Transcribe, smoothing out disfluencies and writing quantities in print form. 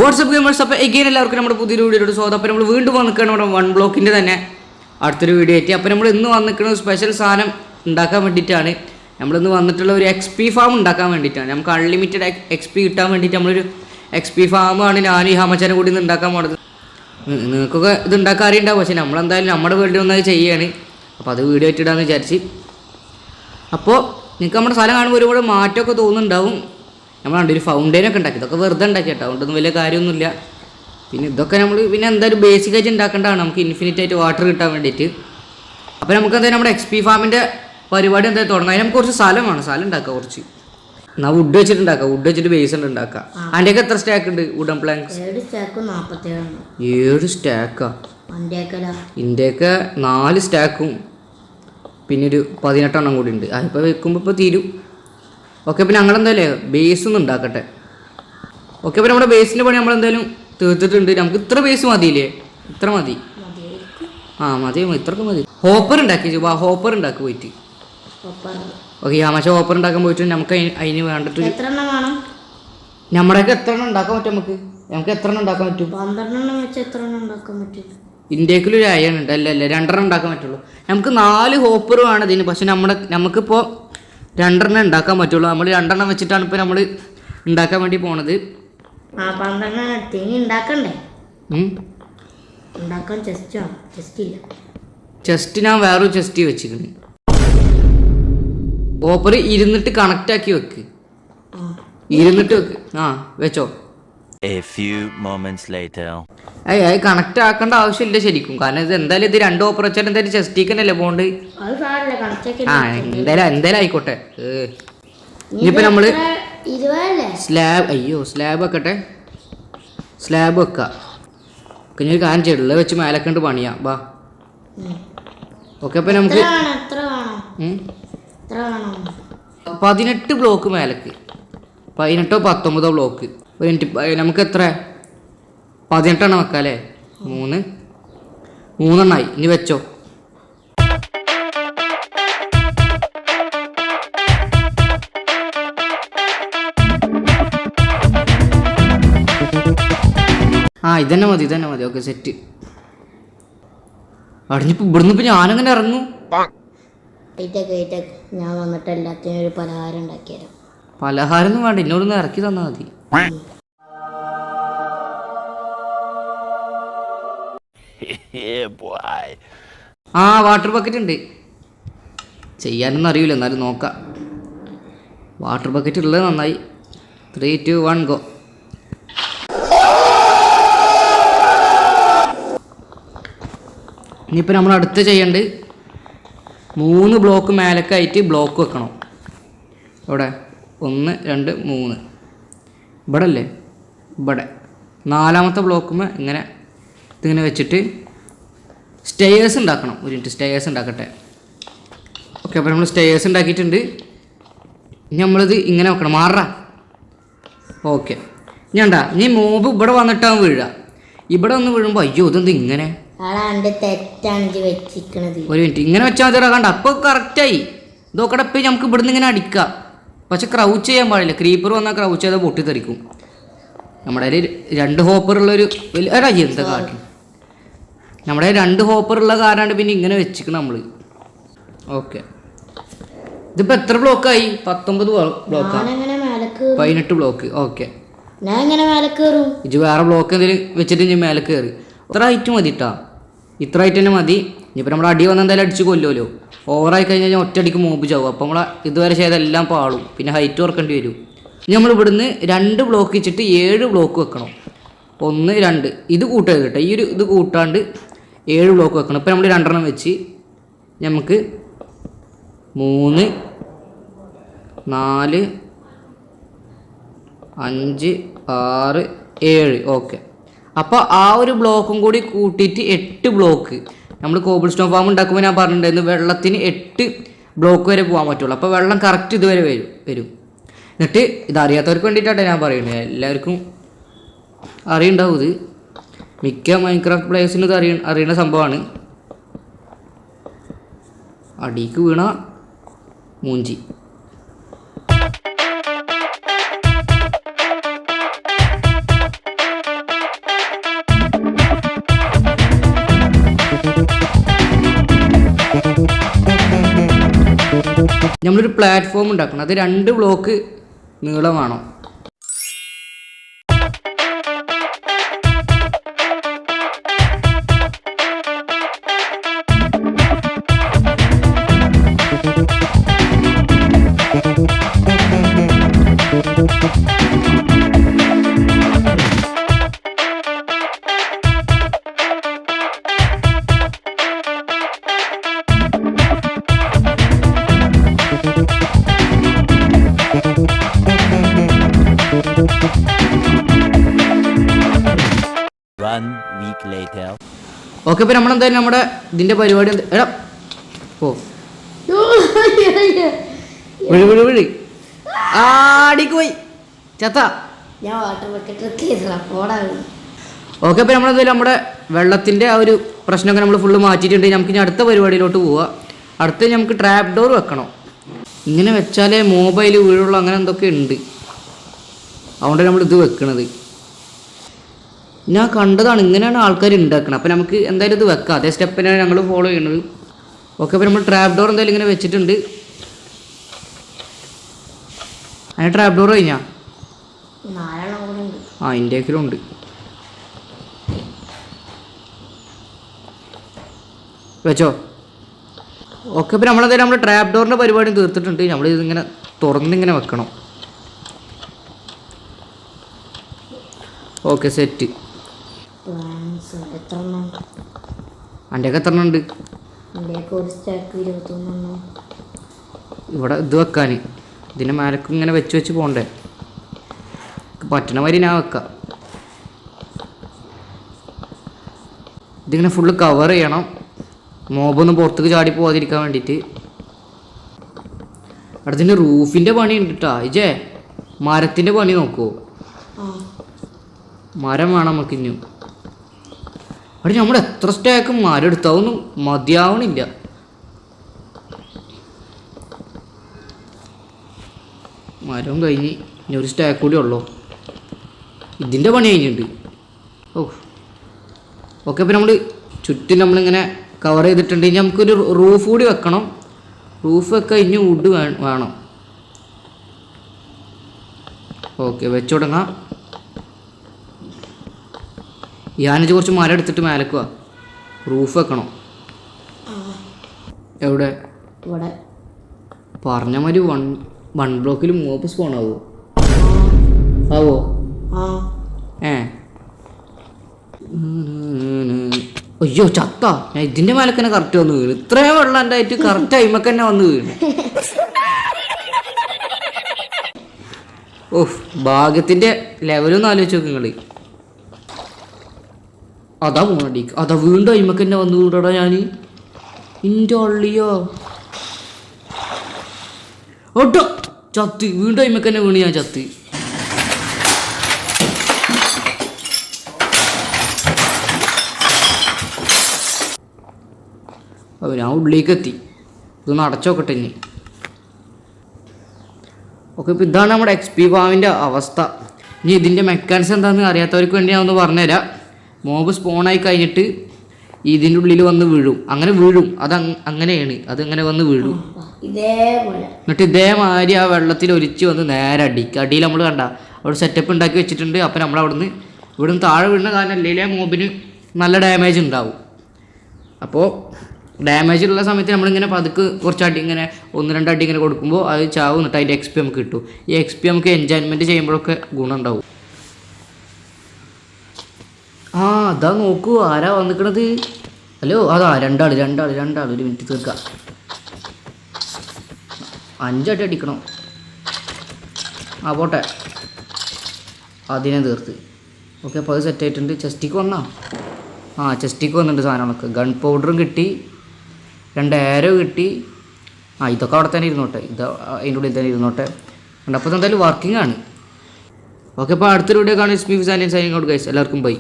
WhatsApp gamers. അപ്പോൾ again എല്ലാവർക്കും നമ്മുടെ പുതിയൊരു വീഡിയോയുടെ സ്വാഗതം. അപ്പോൾ നമ്മൾ വീണ്ടും വന്നിരിക്കുകയാണ് നമ്മുടെ 1 ബ്ലോക്കിൻ്റെ തന്നെ അടുത്തൊരു വീഡിയോ ആയിട്ട്. അപ്പോൾ നമ്മൾ ഇന്ന് വന്നിരിക്കുന്ന ഒരു സ്പെഷ്യൽ സാധനം ഉണ്ടാക്കാൻ വേണ്ടിയിട്ടാണ്. നമ്മളിന്ന് വന്നിട്ടുള്ള ഒരു XP ഫാം ഉണ്ടാക്കാൻ വേണ്ടിയിട്ടാണ്. നമുക്ക് അൺലിമിറ്റഡ് XP കിട്ടാൻ വേണ്ടിയിട്ട് നമ്മളൊരു XP ഫാമാണ് ഞാൻ ഈ ഹമച്ചാനെ കൂടി ഇന്ന് ഉണ്ടാക്കാൻ പോകുന്നത്. നിങ്ങൾക്കൊക്കെ ഇത് ഉണ്ടാക്കാൻ അറിയുണ്ടാവും, പക്ഷേ നമ്മളെന്തായാലും നമ്മുടെ വീട്ടിൽ ഒന്നത് ചെയ്യുകയാണ്. അപ്പോൾ അത് വീഡിയോ ആയിട്ട് ഇടാമെന്ന് വിചാരിച്ച്. അപ്പോൾ നിങ്ങൾക്ക് നമ്മുടെ സ്ഥലം കാണുമ്പോൾ ഒരുപാട് മാറ്റമൊക്കെ തോന്നുന്നുണ്ടാവും. നമ്മൾ ഒരു ഫൗണ്ടൈനൊക്കെ ഉണ്ടാക്കി, ഇതൊക്കെ വെറുതെ ഉണ്ടാക്കി കേട്ടോ, അതുകൊണ്ടൊന്നും വലിയ കാര്യമൊന്നുമില്ല. പിന്നെ ഇതൊക്കെ നമ്മൾ പിന്നെ എന്തായാലും ബേസിക്കായിട്ട് ഉണ്ടാക്കേണ്ടതാണ്, നമുക്ക് ഇൻഫിനിറ്റ് ആയിട്ട് വാട്ടർ കിട്ടാൻ വേണ്ടിയിട്ട്. അപ്പോൾ നമുക്ക് എന്തായാലും നമ്മുടെ XP ഫാമിൻ്റെ പരിപാടി എന്തായാലും തുടങ്ങാം. അതിന് നമുക്ക് കുറച്ച് സ്ഥലം വേണം, സ്ഥലം ഉണ്ടാക്കാം കുറച്ച്. എന്നാൽ വുഡ് വെച്ചിട്ടുണ്ടാക്കാം, വുഡ് വെച്ചിട്ട് ബേസ് ഉണ്ട് ഉണ്ടാക്കാം. അതിൻ്റെയൊക്കെ എത്ര സ്റ്റാക്ക് ഉണ്ട് വുഡൻ പ്ലാങ്ക്സ്? 7 സ്റ്റാക്കാ. ഇന്ത്യയൊക്കെ 4 സ്റ്റാക്കും പിന്നെ ഒരു 18 കൂടി ഉണ്ട്. അതിപ്പോൾ വെക്കുമ്പോൾ ഇപ്പോൾ തീരും. ഓക്കെ, അപ്പോൾ ഞങ്ങളെന്തായാലും ബേസ് ഒന്ന് ഉണ്ടാക്കട്ടെ. ഓക്കെ, അപ്പോൾ നമ്മുടെ ബേസിൻ്റെ പണി നമ്മളെന്തായാലും തീർത്തിട്ടുണ്ട്. നമുക്ക് ഇത്ര ബേസ് മതിയില്ലേ? ഇത്ര മതി. മതി, ഇത്രക്ക് മതി. ഹോപ്പർ ഉണ്ടാക്കി, ഹോപ്പർ ഉണ്ടാക്കി പോയിട്ട്. ഓക്കെ, പക്ഷേ ഹോപ്പർ ഉണ്ടാക്കാൻ പോയിട്ട് നമുക്ക് അതിന് വേണ്ടിട്ട് നമ്മുടെയൊക്കെ എത്ര എണ്ണം ഉണ്ടാക്കാൻ പറ്റും? നമുക്ക് എത്ര എണ്ണം ഉണ്ടാക്കാൻ പറ്റും? 12 വെച്ച് എത്ര എണ്ണം ഉണ്ടാക്കാൻ പറ്റും? ഇന്ത്യക്കൊരു 1 ഉണ്ട്, അല്ല 2 ഉണ്ടാക്കാൻ പറ്റുള്ളൂ. നമുക്ക് 4 ഹോപ്പർ വേണം ഇതിന്. പക്ഷെ നമുക്കിപ്പോൾ 2 ഉണ്ടാക്കാൻ പറ്റുള്ളൂ. നമ്മൾ 2 വെച്ചിട്ടാണ് ഇപ്പോൾ നമ്മൾ ഉണ്ടാക്കാൻ വേണ്ടി പോണത്. ചെസ്റ്റ് ഞാൻ വേറൊരു ചെസ്റ്റ് വെച്ചിരിക്കുന്നു. ഹോപ്പർ ഇരുന്നിട്ട് കണക്റ്റ് ആക്കി വെക്ക്, ഇരുന്നിട്ട് വെക്ക്. വെച്ചോ. കണക്ട് ആക്കേണ്ട ആവശ്യമില്ല ശരിക്കും, കാരണം ഇത് എന്തായാലും ഇത് 2 ഹോപ്പർ വെച്ചാൽ എന്തായാലും ചെസ്റ്റിക്ക് തന്നെയല്ലേ പോണ്ട്. എന്തായാലും ആയിക്കോട്ടെ. ഇനിയിപ്പോൾ നമ്മള് സ്ലാബ് വെക്കട്ടെ. സ്ലാബ് വെക്കാം. പിന്നെ ഒരു കാര്യം ചെയ്തില്ല വെച്ച് മേലക്കണ്ട് പണിയാ. ബാ. ഓക്കെ, അപ്പോൾ നമുക്ക് 18 ബ്ലോക്ക് മേലക്ക്, 18 or 19 ബ്ലോക്ക്. ഒരു മിനിറ്റ്, നമുക്ക് എത്ര 18 എണ്ണം വെക്കാം അല്ലേ? 3 എണ്ണമായി. ഇനി വെച്ചോ. ഇതന്നെ മതി. Okay, set. അടിഞ്ഞിപ്പോ ഇവിടുന്ന് ഇപ്പൊ ഞാനങ്ങനെ ഇറങ്ങും. ഞാൻ വന്നിട്ട് എല്ലാത്തിനും ഒരു പലഹാരം ഉണ്ടാക്കിയാലും. പലഹാരമൊന്നും വേണ്ട, എന്നോടൊന്ന് ഇറക്കി തന്നാ മതി. വാട്ടർ ബക്കറ്റ് ഉണ്ട്. ചെയ്യാനൊന്നും അറിയില്ല, എന്നാലും നോക്കാം. വാട്ടർ ബക്കറ്റ് ഉള്ളത് നന്നായി. 3, 2, 1 ഗോ. ഇനിയിപ്പോൾ നമ്മൾ അടുത്ത് ചെയ്യേണ്ടത് 3 ബ്ലോക്ക് മേലക്കായിട്ട് ബ്ലോക്ക് വെക്കണം. ഇവിടെ 1, 2, 3. ഇവിടെ അല്ലേ? ഇവിടെ 4ാമത്തെ ബ്ലോക്കുമ്പോൾ ഇതിങ്ങനെ വെച്ചിട്ട് സ്റ്റെയേഴ്സ് ഉണ്ടാക്കണം. ഒരു മിനിറ്റ്, സ്റ്റെയേഴ്സ് ഉണ്ടാക്കട്ടെ. ഓക്കെ, അപ്പോൾ നമ്മൾ സ്റ്റെയേഴ്സ് ഉണ്ടാക്കിയിട്ടുണ്ട്. ഇനി നമ്മളിത് ഇങ്ങനെ വെക്കണം. മാറാ. ഓക്കെ, നീ മോബ് ഇവിടെ വന്നിട്ടാണ് വീഴുക. ഇവിടെ വന്ന് വീഴുമ്പോൾ അയ്യോ ഇതെന്ത് ഇങ്ങനെ? ഒരു മിനിറ്റ്, ഇങ്ങനെ വെച്ചാൽ മതി. കണ്ട, അപ്പോൾ കറക്റ്റായി. ഇതൊക്കെ ഇപ്പം നമുക്ക് ഇവിടുന്ന് ഇങ്ങനെ അടിക്കാം. പക്ഷെ ക്രൗച്ച് ചെയ്യാൻ പാടില്ല. ക്രീപ്പർ വന്നാൽ ക്രൗച്ച് ചെയ്താൽ പൊട്ടിത്തെറിക്കും. നമ്മുടെ 2 ഹോപ്പറുള്ളൊരു എന്താ കാട്ടി, നമ്മുടെ 2 ഹോപ്പറുള്ള കാരണമാണ് പിന്നെ ഇങ്ങനെ വെച്ചിക്കണം നമ്മൾ. ഓക്കെ, ഇതിപ്പോൾ എത്ര ബ്ലോക്കായി? 19 ബ്ലോക്കാണ്. 18 ബ്ലോക്ക്. ഓക്കെ, ഇത് വേറെ ബ്ലോക്ക് എന്തെങ്കിലും വെച്ചിട്ട് ഞാൻ മേലെ കയറി. ഇത്ര ഹൈറ്റ് മതി കേട്ടോ, ഇത്ര ഹൈറ്റ് തന്നെ മതി. ഇനിയിപ്പോൾ നമ്മുടെ അടി വന്ന് എന്തായാലും അടിച്ച് കൊല്ലുമല്ലോ. ഓവറായി കഴിഞ്ഞാൽ ഞാൻ ഒറ്റയടിക്ക് മോബ് ചാവും. അപ്പോൾ നമ്മളെ ഇതുവരെ ചെയ്തെല്ലാം പാളും, പിന്നെ ഹൈറ്റ് കുറക്കേണ്ടി വരും. ഇനി നമ്മൾ ഇവിടുന്ന് 2 ബ്ലോക്ക് വെച്ചിട്ട് 7 ബ്ലോക്ക് വെക്കണം. 1, 2 ഇത് കൂട്ടരുത് കേട്ടോ. ഇത് കൂട്ടാണ്ട് 7 ബ്ലോക്ക് വെക്കണം. ഇപ്പോൾ നമ്മൾ 2 വെച്ച് നമുക്ക് 3, 4, 5, 6, 7. ഓക്കെ, അപ്പോൾ ആ ഒരു ബ്ലോക്കും കൂടി കൂട്ടിയിട്ട് 8 ബ്ലോക്ക്. നമ്മൾ കോബിൾ സ്റ്റോൺ ഫാം ഉണ്ടാക്കുമ്പോൾ ഞാൻ പറഞ്ഞിട്ടുണ്ടായിരുന്നു വെള്ളത്തിന് 8 ബ്ലോക്ക് വരെ പോകാൻ പറ്റുള്ളൂ. അപ്പോൾ വെള്ളം കറക്റ്റ് ഇതുവരെ വരും. എന്നിട്ട് ഇതറിയാത്തവർക്ക് വേണ്ടിയിട്ടാണ് ഞാൻ പറയുന്നത്, എല്ലാവർക്കും അറിയുണ്ടാവും. ഇത് മിക്ക മൈൻക്രാഫ്റ്റ് പ്ലേയേഴ്സിനും ഇത് അറിയുന്ന സംഭവമാണ്. അടിക്ക് വീണ മൂഞ്ചി. നമ്മളൊരു പ്ലാറ്റ്ഫോം ഉണ്ടാക്കണം. അത് 2 ബ്ലോക്ക് നീളം വേണം. ഓക്കെ, ഇപ്പം നമ്മളെന്തായാലും നമ്മുടെ ഇതിൻ്റെ പരിപാടി എടാ ഓ വിഴി ആടിക്ക് പോയി ചത്ത. ഞാൻ വാട്ടർ ബക്കറ്റ് പോടാകും. ഓക്കെ, അപ്പോൾ നമ്മളെന്തായാലും നമ്മുടെ വെള്ളത്തിൻ്റെ ആ ഒരു പ്രശ്നമൊക്കെ നമ്മൾ ഫുള്ള് മാറ്റിയിട്ടുണ്ട്. നമുക്ക് ഇനി അടുത്ത പരിപാടിയിലോട്ട് പോവാം. അടുത്ത് നമുക്ക് ട്രാപ്പ് ഡോർ വെക്കണം. ഇങ്ങനെ വെച്ചാലേ മൊബൈൽ വീഴുള്ള അങ്ങനെ എന്തൊക്കെ ഉണ്ട്. അതുകൊണ്ട് നമ്മൾ ഇത് വെക്കണത്. ഞാൻ കണ്ടതാണ് ഇങ്ങനെയാണ് ആൾക്കാർ ഉണ്ടാക്കുന്നത്. അപ്പോൾ നമുക്ക് എന്തായാലും ഇത് വെക്കാം. അതേ സ്റ്റെപ്പിനാണ് ഞങ്ങൾ ഫോളോ ചെയ്യുന്നത്. ഓക്കെ, അപ്പോൾ നമ്മൾ ട്രാപ്പ് ഡോർ എന്തായാലും ഇങ്ങനെ വെച്ചിട്ടുണ്ട്. അതിന് ട്രാപ്പ് ഡോർ കഴിഞ്ഞാൽ ഇന്ത്യക്കിലും ഉണ്ട്. വെച്ചോ. ഓക്കെ, അപ്പോൾ നമ്മളെന്തായാലും നമ്മുടെ ട്രാപ്പ് ഡോറിൻ്റെ പരിപാടി തീർത്തിട്ടുണ്ട്. നമ്മൾ ഇതിങ്ങനെ തുറന്നിങ്ങനെ വെക്കണം. Okay, set. അൻ്റെയൊക്കെ എത്ര ഉണ്ട്? ഇവിടെ ഇത് വെക്കാൻ ഇതിൻ്റെ മേലക്കും ഇങ്ങനെ വെച്ച് പോകണ്ടേ? പറ്റണ മാതിരി ഞാൻ വെക്കാം. ഇതിങ്ങനെ ഫുള്ള് കവർ ചെയ്യണം, മോബൊന്നും പുറത്തേക്ക് ചാടി പോകാതിരിക്കാൻ വേണ്ടിയിട്ട്. അടുത്തതിൻ്റെ റൂഫിൻ്റെ പണി ഉണ്ട് കേട്ടോ. ഇജേ മരത്തിൻ്റെ പണി നോക്കുമോ? മരം വേണം നമുക്ക് ഇനിയും. അവിടെ നമ്മൾ എത്ര സ്റ്റാക്ക് മരം എടുത്താവൊന്നും മതിയാവണില്ല. മരവും കഴിഞ്ഞ് ഇനി ഒരു സ്റ്റാക്ക് കൂടി ഉള്ളൂ. ഇതിൻ്റെ പണി കഴിഞ്ഞിട്ടുണ്ട്. ഓ ഓക്കെ, അപ്പോൾ നമ്മൾ ചുറ്റും നമ്മളിങ്ങനെ കവർ ചെയ്തിട്ടുണ്ട്. ഇനി നമുക്കൊരു റൂഫ് കൂടി വെക്കണം. റൂഫ് വെക്കാൻ ഇനി വുഡ് വേണം. ഓക്കെ, വെച്ചു തുടങ്ങാം. ഞാനിത് കുറച്ച് മരം എടുത്തിട്ട് മേലക്കുക. റൂഫ് വെക്കണം. എവിടെ? പറഞ്ഞ മാതിരി 1 ബ്ലോക്കിൽ 3 സ്പോൺ ആവോ? അയ്യോ ചത്ത. ഞാൻ ഇതിൻ്റെ മേലക്ക് തന്നെ കറക്റ്റ് വന്ന് വീണ്. ഇത്രയും വെള്ളം എൻ്റെ ആയിട്ട് കറക്റ്റ് അയിമക്ക് തന്നെ വന്ന് വീണ്. ഓഹ്, ഭാഗ്യത്തിൻ്റെ ലെവലൊന്നും ആലോചിച്ച് നോക്ക് നിങ്ങൾ. അതാ പോണടിക്ക്. അതാ വീണ്ടും അയിമക്ക് തന്നെ വന്ന് വീടടാ. ഞാൻ ഇൻ്റെ അള്ളിയോ ഓട്ടോ ചത്ത്. വീണ്ടും അയിമക്ക് തന്നെ വീണ് ഞാൻ ചത്ത്. അപ്പോൾ ഞാൻ ഉള്ളിലേക്ക് എത്തി. ഇതൊന്ന് അടച്ചു നോക്കട്ടെ ഇനി. ഓക്കെ, ഇപ്പോൾ ഇതാണ് നമ്മുടെ XP പാവിൻ്റെ അവസ്ഥ. ഇനി ഇതിൻ്റെ മെക്കാനിസം എന്താണെന്ന് അറിയാത്തവർക്ക് വേണ്ടി ഞാൻ ഒന്ന് പറഞ്ഞുതരാം. മോബ് സ്പോണായി കഴിഞ്ഞിട്ട് ഇതിൻ്റെ ഉള്ളിൽ വന്ന് വീഴും. അങ്ങനെ വീഴും. അങ്ങനെയാണ്. അതങ്ങനെ വന്ന് വീഴും. എന്നിട്ട് ഇതേമാതിരി ആ വെള്ളത്തിൽ ഒലിച്ച് വന്ന് നേരെ അടിക്കും. അടിയിൽ നമ്മൾ കണ്ട അവിടെ സെറ്റപ്പ് ഉണ്ടാക്കി വെച്ചിട്ടുണ്ട്. അപ്പോൾ നമ്മൾ ഇവിടുന്ന് താഴെ വീഴുന്ന കാരണം അല്ലെങ്കിൽ മോബിന് നല്ല ഡാമേജ് ഉണ്ടാവും. അപ്പോൾ ഡാമേജ് ഉള്ള സമയത്ത് നമ്മളിങ്ങനെ പതുക്കെ കുറച്ചടി ഇങ്ങനെ 1-2 അടി ഇങ്ങനെ കൊടുക്കുമ്പോൾ അത് ചാവും. എന്നിട്ട് അതിൻ്റെ XP നമുക്ക് കിട്ടും. ഈ XP നമുക്ക് എൻജോയ്മെൻറ്റ് ചെയ്യുമ്പോഴൊക്കെ ഗുണം ഉണ്ടാവും. അതാ നോക്കൂ ആരാ വന്നിക്കണത്. ഹലോ, അതാ രണ്ടാൾ. ഒരു മിനിറ്റ് തീർക്കാം. 5 അടി അടിക്കണം. പോട്ടെ, അതിനെ തീർത്ത്. ഓക്കെ, അപ്പോൾ അത് സെറ്റായിട്ടുണ്ട്. ചെസ്റ്റിക്ക് വന്നാ ചെസ്റ്റിക്ക് വന്നിട്ടുണ്ട് സാധനങ്ങളൊക്കെ. ഗൺ പൗഡറും കിട്ടി, 2 ആരോ കിട്ടി. ഇതൊക്കെ അവിടെ തന്നെ ഇരുന്നോട്ടെ. ഇത് അതിൻ്റെ ഉള്ളിൽ തന്നെ ഇരുന്നോട്ടെ. അപ്പോൾ എന്തായാലും വർക്കിംഗ് ആണ്. ഓക്കെ, അപ്പോൾ അടുത്തൊരു വീഡിയോ കാണും. സ്മീഫ് സാനിയൻ സൈനിങ് ഔട്ട് ഗൈസ്. എല്ലാവർക്കും ബൈ.